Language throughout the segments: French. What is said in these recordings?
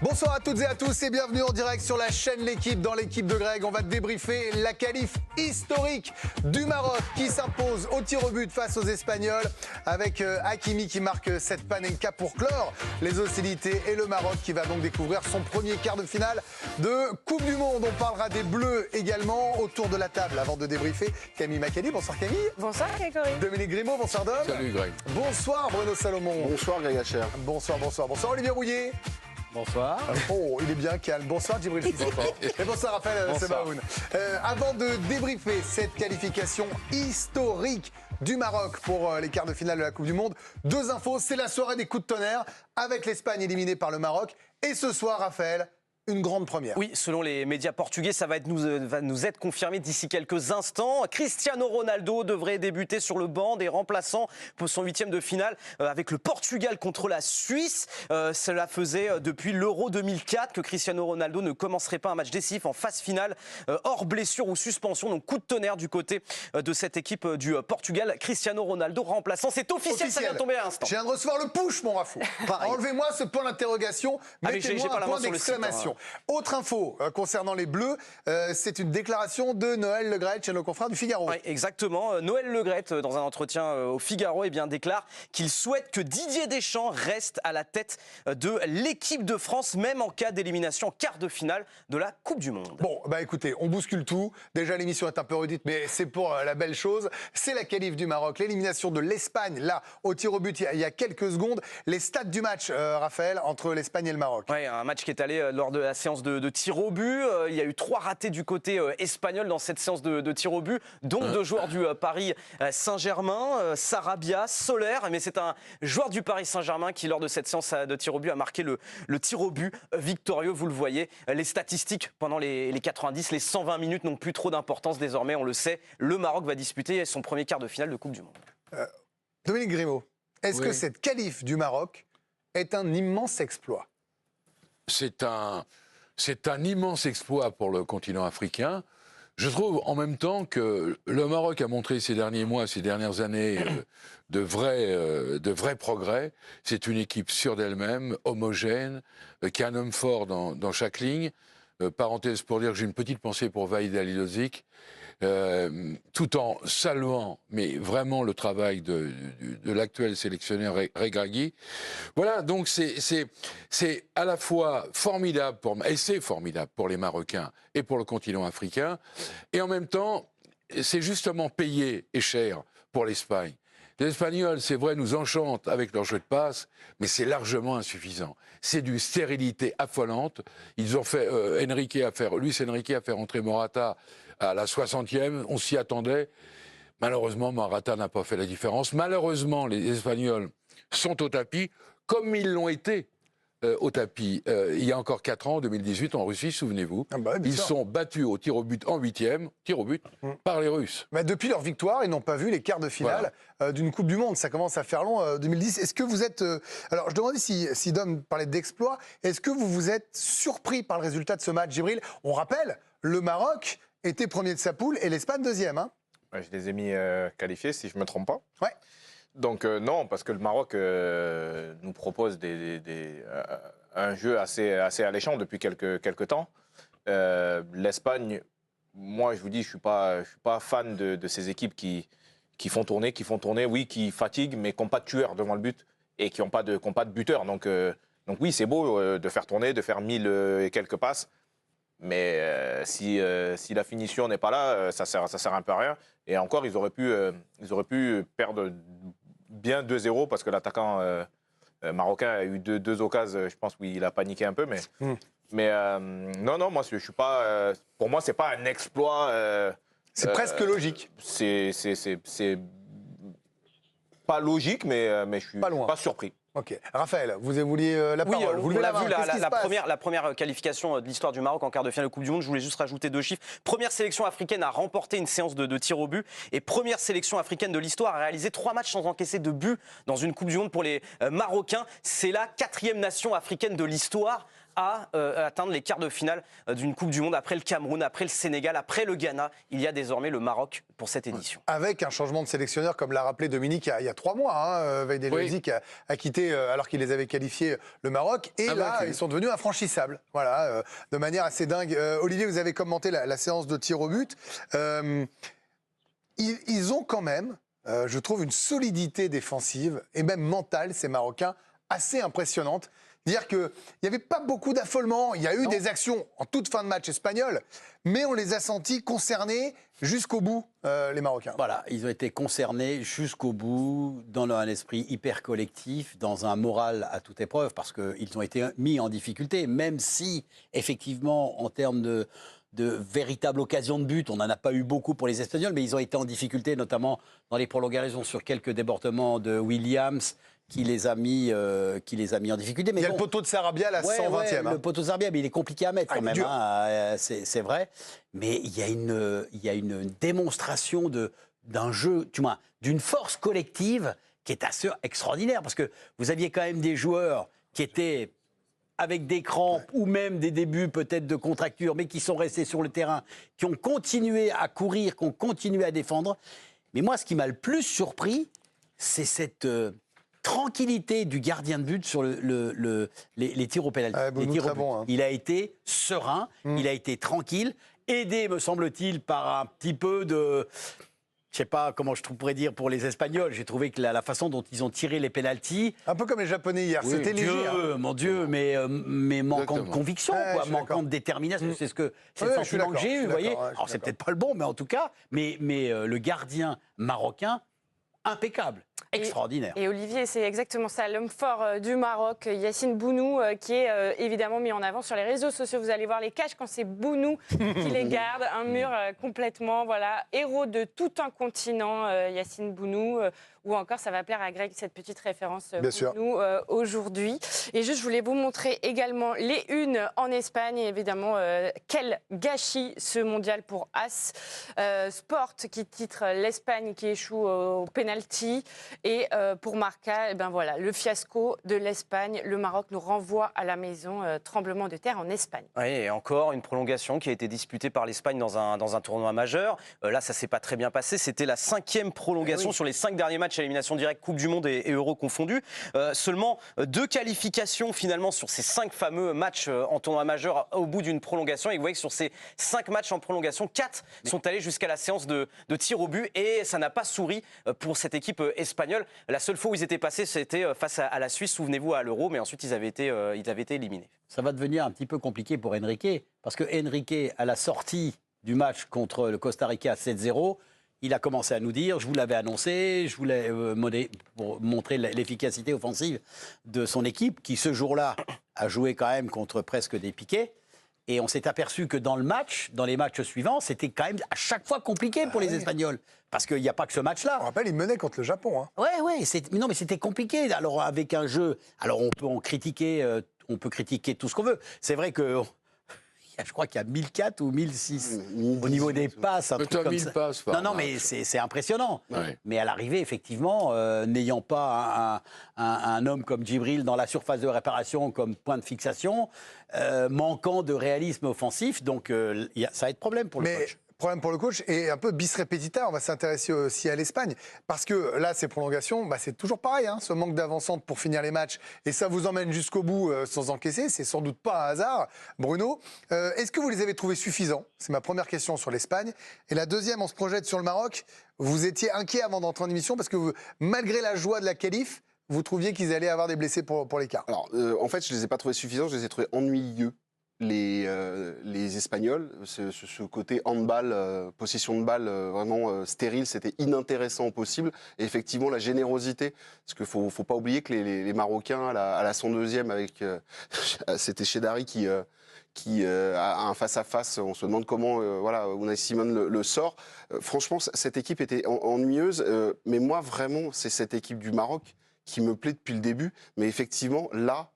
Bonsoir à toutes et à tous et bienvenue en direct sur la chaîne L'Équipe. Dans l'équipe de Greg, on va débriefer la qualif historique du Maroc qui s'impose au tir au but face aux Espagnols avec Hakimi qui marque cette Panenka pour clore les hostilités et le Maroc qui va donc découvrir son premier quart de finale de Coupe du Monde. On parlera des Bleus également autour de la table avant de débriefer Camille Macali. Bonsoir Camille. Bonsoir Grégory. Dominique Grimaud, bonsoir Dom. Salut Greg. Bonsoir Bruno Salomon. Bonsoir Greg Hacher. Bonsoir Olivier Rouillet. Bonsoir. Oh, il est bien calme. Bonsoir Djibril Cissé. Et bonsoir Raphaël Semaoun. Avant de débriefer cette qualification historique du Maroc pour les quarts de finale de la Coupe du Monde, deux infos. C'est la soirée des coups de tonnerre avec l'Espagne éliminée par le Maroc. Et ce soir, Raphaël, une grande première. Oui, selon les médias portugais, ça va nous être confirmé d'ici quelques instants. Cristiano Ronaldo devrait débuter sur le banc des remplaçants pour son huitième de finale avec le Portugal contre la Suisse. Cela faisait depuis l'Euro 2004 que Cristiano Ronaldo ne commencerait pas un match décisif en phase finale, hors blessure ou suspension. Donc coup de tonnerre du côté de cette équipe du Portugal. Cristiano Ronaldo remplaçant. C'est officiel, ça vient de tomber à l'instant. Je viens de recevoir le push, mon Rafou. Enlevez-moi ce point d'interrogation, mettez-moi un point d'exclamation. Autre info concernant les Bleus, c'est une déclaration de Noël Le Graët chez nos confrères du Figaro. Oui, exactement. Noël Le Graët, dans un entretien au Figaro, déclare qu'il souhaite que Didier Deschamps reste à la tête de l'équipe de France, même en cas d'élimination en quart de finale de la Coupe du Monde. Bon, bah écoutez, on bouscule tout. Déjà, l'émission est un peu redite, mais c'est pour la belle chose. C'est la qualif du Maroc, l'élimination de l'Espagne, là, au tir au but, il y a quelques secondes. Les stats du match, Raphaël, entre l'Espagne et le Maroc. Oui, un match qui est allé lors de la séance de tir au but. Il y a eu 3 ratés du côté espagnol dans cette séance de tir au but, dont 2 joueurs du Paris Saint-Germain, Sarabia, Soler. Mais c'est un joueur du Paris Saint-Germain qui, lors de cette séance de tir au but, a marqué le tir au but victorieux. Vous le voyez, les statistiques pendant les 90, les 120 minutes n'ont plus trop d'importance désormais, on le sait. Le Maroc va disputer son premier quart de finale de Coupe du Monde. Dominique Grimaud, est-ce Oui. que cette qualif du Maroc est un immense exploit ? C'est un immense exploit pour le continent africain. Je trouve en même temps que le Maroc a montré ces derniers mois, ces dernières années, de vrais progrès. C'est une équipe sûre d'elle-même, homogène, qui a un homme fort dans chaque ligne. Parenthèse pour dire que j'ai une petite pensée pour Vahid Halilhodžić, tout en saluant, mais vraiment le travail de l'actuel sélectionneur Regragui. Voilà, donc c'est à la fois formidable c'est formidable pour les Marocains et pour le continent africain, et en même temps, c'est justement payé et cher pour l'Espagne. Les Espagnols, c'est vrai, nous enchantent avec leur jeu de passe, mais c'est largement insuffisant. C'est d'une stérilité affolante. Ils ont fait Luis Enrique a fait rentrer Morata à la 60e, on s'y attendait. Malheureusement, Morata n'a pas fait la différence. Malheureusement, les Espagnols sont au tapis, comme ils l'ont été au tapis il y a encore 4 ans, en 2018, en Russie, souvenez-vous. Ils sont battus au tir au but en 8e, par les Russes. Mais depuis leur victoire, ils n'ont pas vu les quarts de finale d'une Coupe du Monde. Ça commence à faire long, 2010. Est-ce que vous êtes... Alors, je demandais si Dom parlait d'exploit. Est-ce que vous vous êtes surpris par le résultat de ce match, Djibril ? On rappelle, le Maroc était premier de sa poule et l'Espagne deuxième. Hein. Ouais, je les ai mis qualifiés, si je ne me trompe pas. Ouais. Donc non, parce que le Maroc nous propose un jeu assez alléchant depuis quelques temps. L'Espagne, moi je vous dis, je suis pas fan de ces équipes qui font tourner, oui, qui fatiguent, mais qui n'ont pas de tueur devant le but et qui n'ont pas de buteur. Donc oui, c'est beau de faire tourner, de faire 1000 et quelques passes. Mais si la finition n'est pas là, ça sert un peu à rien. Et encore, ils auraient pu perdre bien 2-0 parce que l'attaquant marocain a eu deux occasions, je pense, où il a paniqué un peu. Mais non, moi, je suis pas. Pour moi, c'est pas un exploit. C'est presque logique. C'est pas logique, mais je suis pas surpris. Ok. Raphaël, vous vouliez la parole. Vous on levez l'a la main. vu, Qu'est-ce qui se passe ? la première qualification de l'histoire du Maroc en quart de finale de Coupe du Monde. Je voulais juste rajouter 2 chiffres. Première sélection africaine à remporter une séance de tir au but. Et première sélection africaine de l'histoire à réaliser 3 matchs sans encaisser de but dans une Coupe du Monde pour les Marocains. C'est la 4e nation africaine de l'histoire à atteindre les quarts de finale d'une Coupe du Monde. Après le Cameroun, après le Sénégal, après le Ghana, il y a désormais le Maroc pour cette édition. Avec un changement de sélectionneur, comme l'a rappelé Dominique il y a 3 mois. Veid El Jawzi qui a quitté, alors qu'il les avait qualifiés, le Maroc. Et là, ils sont devenus infranchissables. Voilà, de manière assez dingue. Olivier, vous avez commenté la séance de tir au but. Ils ont quand même, je trouve, une solidité défensive et même mentale, ces Marocains, assez impressionnante. Dire qu'il n'y avait pas beaucoup d'affolement. Il y a eu des actions en toute fin de match espagnol, mais on les a sentis concernés jusqu'au bout, les Marocains. Voilà, ils ont été concernés jusqu'au bout, dans un esprit hyper collectif, dans un moral à toute épreuve, parce qu'ils ont été mis en difficulté, même si, effectivement, en termes de véritable occasion de but. On n'en a pas eu beaucoup pour les Espagnols, mais ils ont été en difficulté, notamment dans les prolongations sur quelques débordements de Williams, qui les a mis en difficulté. Mais il y a le poteau de Sarabia à la 120e. Le poteau de Sarabia, mais il est compliqué à mettre quand même. C'est vrai. Mais il y a une démonstration d'un jeu, d'une force collective qui est assez extraordinaire. Parce que vous aviez quand même des joueurs qui étaient avec des crampes ou même des débuts peut-être de contracture, mais qui sont restés sur le terrain, qui ont continué à courir, qui ont continué à défendre. Mais moi, ce qui m'a le plus surpris, c'est cette tranquillité du gardien de but sur les tirs au pénalty. Il a été serein, il a été tranquille, aidé, me semble-t-il, par un petit peu de... Je ne sais pas comment je pourrais dire pour les Espagnols. J'ai trouvé que la façon dont ils ont tiré les pénaltys... Un peu comme les Japonais hier, c'était léger. Mon Dieu, mais manquant de conviction, manquant de détermination. C'est le sentiment que j'ai eu, vous voyez. Alors, c'est peut-être pas le bon, mais en tout cas, mais le gardien marocain, impeccable. Extraordinaire. Et Olivier, c'est exactement ça, l'homme fort du Maroc, Yacine Bounou, qui est évidemment mis en avant sur les réseaux sociaux. Vous allez voir les caches quand c'est Bounou qui les garde. Un mur complètement, héros de tout un continent, Yacine Bounou. Ou encore, ça va plaire à Greg, cette petite référence Bounou aujourd'hui. Et juste, je voulais vous montrer également les unes en Espagne. Et évidemment, quel gâchis ce mondial pour As. Sport qui titre l'Espagne qui échoue au penalty. Et pour Marca, le fiasco de l'Espagne. Le Maroc nous renvoie à la maison. Tremblement de terre en Espagne. Oui, et encore une prolongation qui a été disputée par l'Espagne dans un tournoi majeur. Là, ça ne s'est pas très bien passé. C'était la 5e prolongation sur les 5 derniers matchs à élimination directe, Coupe du Monde et Euro confondus. Seulement 2 qualifications finalement sur ces 5 fameux matchs en tournoi majeur au bout d'une prolongation. Et vous voyez que sur ces 5 matchs en prolongation, 4 sont allés jusqu'à la séance de tir au but. Et ça n'a pas souri pour cette équipe espagnole. La seule fois où ils étaient passés, c'était face à la Suisse, souvenez-vous, à l'Euro. Mais ensuite, ils avaient été éliminés. Ça va devenir un petit peu compliqué pour Enrique. Parce que Enrique, à la sortie du match contre le Costa Rica 7-0, il a commencé à nous dire, je vous l'avais annoncé, je voulais pour montrer l'efficacité offensive de son équipe, qui ce jour-là a joué quand même contre presque des piquets. Et on s'est aperçu que dans les matchs suivants, c'était quand même à chaque fois compliqué pour les Espagnols. Parce qu'il n'y a pas que ce match-là. On rappelle, ils menaient contre le Japon. Hein. Ouais, mais c'était compliqué. Alors avec un jeu, on peut critiquer tout ce qu'on veut. C'est vrai que... Je crois qu'il y a 1004 ou 1006 au niveau des passes. Un truc comme ça. Passes non, mais c'est impressionnant. Ouais. Mais à l'arrivée, effectivement, n'ayant pas un homme comme Djibril dans la surface de réparation comme point de fixation, manquant de réalisme offensif, donc ça va être problème pour le coach. Problème pour le coach et un peu bis repetita, on va s'intéresser aussi à l'Espagne. Parce que là, ces prolongations, c'est toujours pareil, ce manque d'avancante pour finir les matchs. Et ça vous emmène jusqu'au bout sans encaisser, c'est sans doute pas un hasard. Bruno, est-ce que vous les avez trouvés suffisants? C'est ma première question sur l'Espagne. Et la deuxième, on se projette sur le Maroc. Vous étiez inquiet avant d'entrer en émission parce que malgré la joie de la qualif, vous trouviez qu'ils allaient avoir des blessés pour l'écart. Alors, en fait, je ne les ai pas trouvés suffisants, je les ai trouvés ennuyeux. Les Espagnols, ce côté handball, possession de balle vraiment stérile, c'était inintéressant au possible. Et effectivement, la générosité, parce qu'il ne faut pas oublier que les Marocains, à la 102e, c'était Chedari qui a un face-à-face, on se demande comment Unai Simon le sort. Franchement, cette équipe était ennuyeuse, mais moi, vraiment, c'est cette équipe du Maroc qui me plaît depuis le début. Mais effectivement, là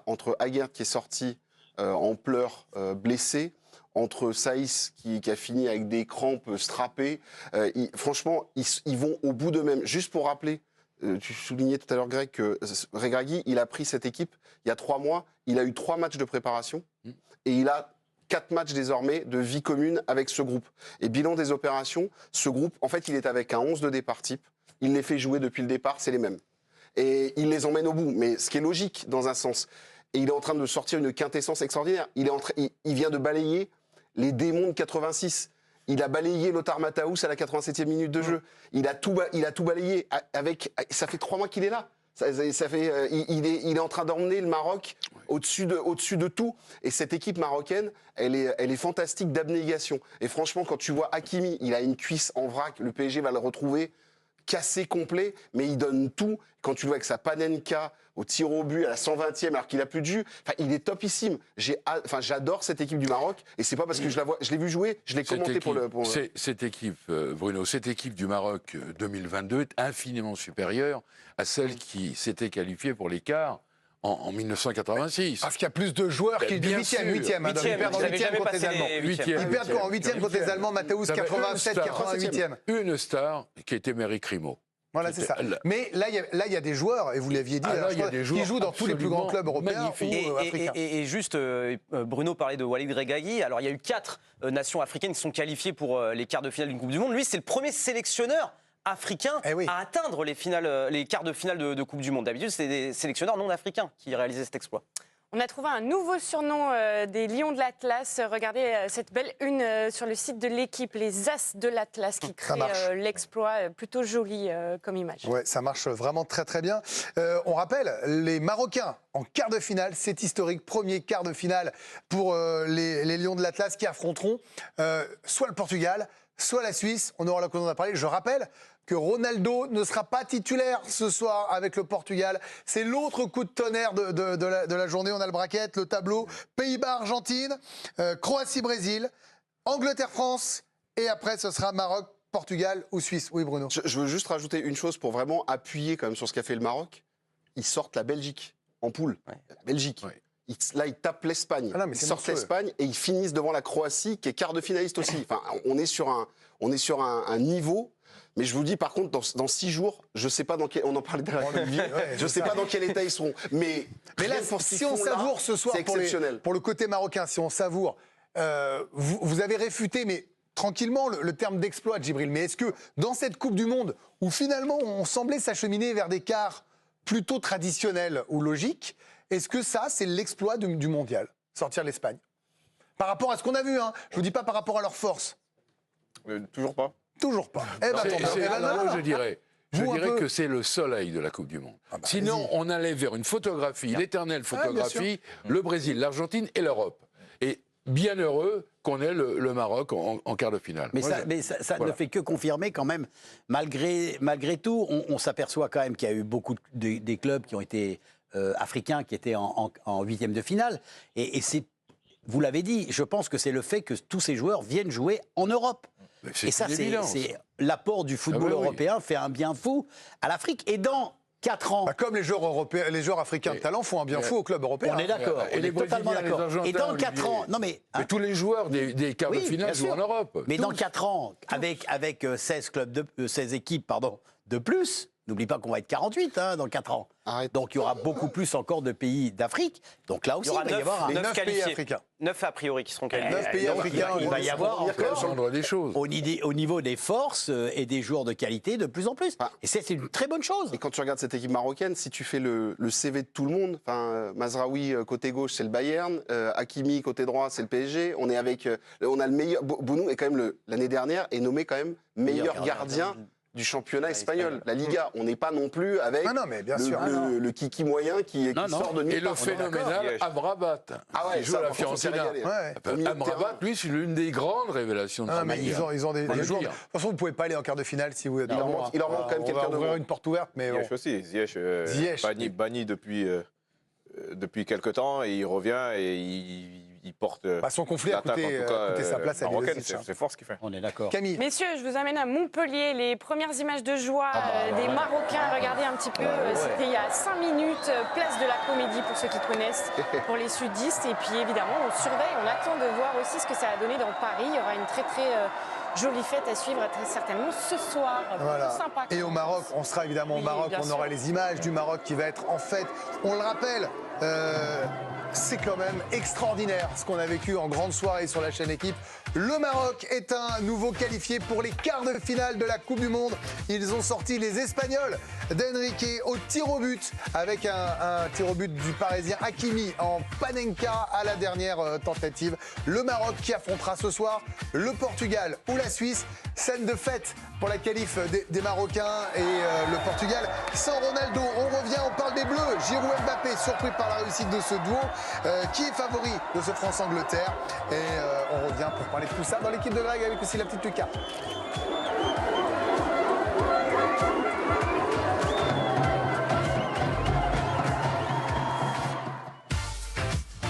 entre Aguerd qui est sorti en pleurs, blessé, entre Saïs qui a fini avec des crampes strappées. Franchement, ils vont au bout d'eux-mêmes. Juste pour rappeler, Tu soulignais tout à l'heure, Greg, que Regragui, il a pris cette équipe il y a 3 mois. Il a eu 3 matchs de préparation et il a 4 matchs désormais de vie commune avec ce groupe. Et bilan des opérations, ce groupe, en fait, il est avec un 11 de départ type. Il les fait jouer depuis le départ, c'est les mêmes. Et il les emmène au bout, mais ce qui est logique dans un sens. Et il est en train de sortir une quintessence extraordinaire. Il vient de balayer les démons de 86. Il a balayé Lothar Matthaus à la 87e minute de jeu. Il a tout balayé. Ça fait 3 mois qu'il est là. Il est en train d'emmener le Maroc au-dessus de tout. Et cette équipe marocaine, elle est fantastique d'abnégation. Et franchement, quand tu vois Hakimi, il a une cuisse en vrac. Le PSG va le retrouver cassé complet, mais il donne tout. Quand tu le vois avec sa Panenka au tir au but à la 120e alors qu'il a plus de jus, il est topissime. J'adore cette équipe du Maroc et c'est pas parce que je l'ai vu jouer, je l'ai commenté pour Cette équipe, Bruno, cette équipe du Maroc 2022 est infiniment supérieure à celle qui s'était qualifiée pour les quarts en 1986. Parce qu'il y a plus de joueurs qui du 8e. Ils perdent en 8e contre les Allemands. Ils perdent en 8e contre les Allemands, Matthaus 87, 88e. Une star qui était Mary Crimo. Voilà, c'est ça. Mais là, il y a des joueurs, et vous l'aviez dit, qui jouent dans tous les plus grands clubs européens ou africains. Et juste, Bruno parlait de Walid Regragui. Alors, il y a eu 4 nations africaines qui sont qualifiées pour les quarts de finale d'une Coupe du Monde. Lui, c'est le premier sélectionneur africain à atteindre les quarts de finale de Coupe du Monde. D'habitude, c'est des sélectionneurs non africains qui réalisaient cet exploit. On a trouvé un nouveau surnom des Lions de l'Atlas. Regardez cette belle une sur le site de l'équipe, les As de l'Atlas, qui crée l'exploit. Plutôt joli comme image. Ouais, ça marche vraiment très très bien. On rappelle, les Marocains en quart de finale, c'est historique. Premier quart de finale pour les Lions de l'Atlas qui affronteront soit le Portugal, soit la Suisse. On aura l'occasion d'en parler. Je rappelle que Ronaldo ne sera pas titulaire ce soir avec le Portugal. C'est l'autre coup de tonnerre de la journée. On a le bracket, le tableau. Pays-Bas-Argentine, Croatie-Brésil, Angleterre-France. Et après, ce sera Maroc, Portugal ou Suisse. Oui, Bruno. Je veux juste rajouter une chose pour vraiment appuyer quand même sur ce qu'a fait le Maroc. Ils sortent la Belgique en poule. Ouais. La Belgique. Ouais. Là, ils tapent l'Espagne. Ils sortent l'Espagne et ils finissent devant la Croatie, qui est quart de finaliste aussi. Enfin, on est sur un niveau. Mais je vous dis, par contre, dans 6 jours, je ne sais pas dans quel... On en parlait derrière. Je ne sais pas dans quel état ils seront. Mais là, si on savoure ce soir, pour le côté marocain, si on savoure, vous avez réfuté, mais tranquillement, le terme d'exploit, Djibril. Mais est-ce que dans cette Coupe du Monde, où finalement on semblait s'acheminer vers des quarts plutôt traditionnels ou logiques, est-ce que ça, c'est l'exploit du mondial, sortir l'Espagne? Par rapport à ce qu'on a vu, hein. Je ne vous dis pas par rapport à leur force. Toujours pas. Toujours pas. Je dirais que c'est le soleil de la Coupe du Monde. Sinon, on allait vers une photographie, l'éternelle photographie, le Brésil, l'Argentine et l'Europe. Et bien heureux qu'on ait le Maroc en quart de finale. Mais ça ne fait que confirmer quand même, malgré tout, on s'aperçoit quand même qu'il y a eu beaucoup des clubs qui ont été africains, qui étaient en huitième de finale. Et c'est, vous l'avez dit, je pense que c'est le fait que tous ces joueurs viennent jouer en Europe. Et ça, c'est l'apport du football européen fait un bien fou à l'Afrique. Et dans 4 ans... comme les joueurs européens, les joueurs africains de talent font un bien fou au club européen. On est d'accord, on est totalement d'accord. Et dans 4 ans... Non mais tous les joueurs des quarts de finale jouent en Europe. Mais dans 4 ans, avec 16 équipes de plus... N'oublie pas qu'on va être 48 dans 4 ans. Donc il y aura beaucoup plus encore de pays d'Afrique. Donc là aussi, il va y avoir 9 pays africains. 9 a priori qui seront qualifiés. 9 pays africains. Il va y avoir encore des choses. Au niveau des forces et des joueurs de qualité de plus en plus. Et c'est une très bonne chose. Et quand tu regardes cette équipe marocaine, si tu fais le CV de tout le monde, Mazraoui côté gauche, c'est le Bayern, Hakimi côté droit, c'est le PSG. On a le meilleur. Bounou est quand même l'année dernière est nommé quand même meilleur gardien du championnat espagnol, la Liga. On n'est pas non plus avec le kiki moyen qui sort de nulle part. Et le phénoménal Amrabat. Il joue à la Fiorentina. Amrabat, lui, c'est l'une des grandes révélations de ce mais ils ont des joueurs. De toute façon, vous ne pouvez pas aller en quart de finale si vous... Il leur manque quand même quelqu'un de... On va ouvrir une porte ouverte, mais... Ziyech aussi. Ziyech banni depuis quelque temps, et il revient et il porte son conflit a coûté sa place à lui. C'est fort ce qu'il fait. On est d'accord. Camille. Messieurs, je vous amène à Montpellier. Les premières images de joie des Marocains. Regardez un petit peu. C'était il y a 5 minutes. Place de la Comédie pour ceux qui connaissent, pour les sudistes. Et puis évidemment, on surveille. On attend de voir aussi ce que ça a donné dans Paris. Il y aura une très très Jolie fête à suivre très certainement ce soir. Voilà. Plutôt sympa. Et au Maroc, on sera évidemment au Oui, Maroc, bien on aura sûr. les images du Maroc qui va être en fête. On le rappelle, c'est quand même extraordinaire ce qu'on a vécu en grande soirée sur la chaîne Équipe. Le Maroc est un nouveau qualifié pour les quarts de finale de la Coupe du Monde. Ils ont sorti les Espagnols d'Enrique au tir au but avec un tir au but du Parisien Hakimi en Panenka à la dernière tentative. Le Maroc qui affrontera ce soir le Portugal ou la Suisse. Scène de fête pour la qualif des Marocains et le Portugal sans Ronaldo. On revient, on parle des Bleus. Giroud Mbappé surpris par la réussite de ce duo. Qui est favori de ce France-Angleterre? Et on revient pour parler de tout ça dans l'équipe de Greg avec aussi la petite Lucas.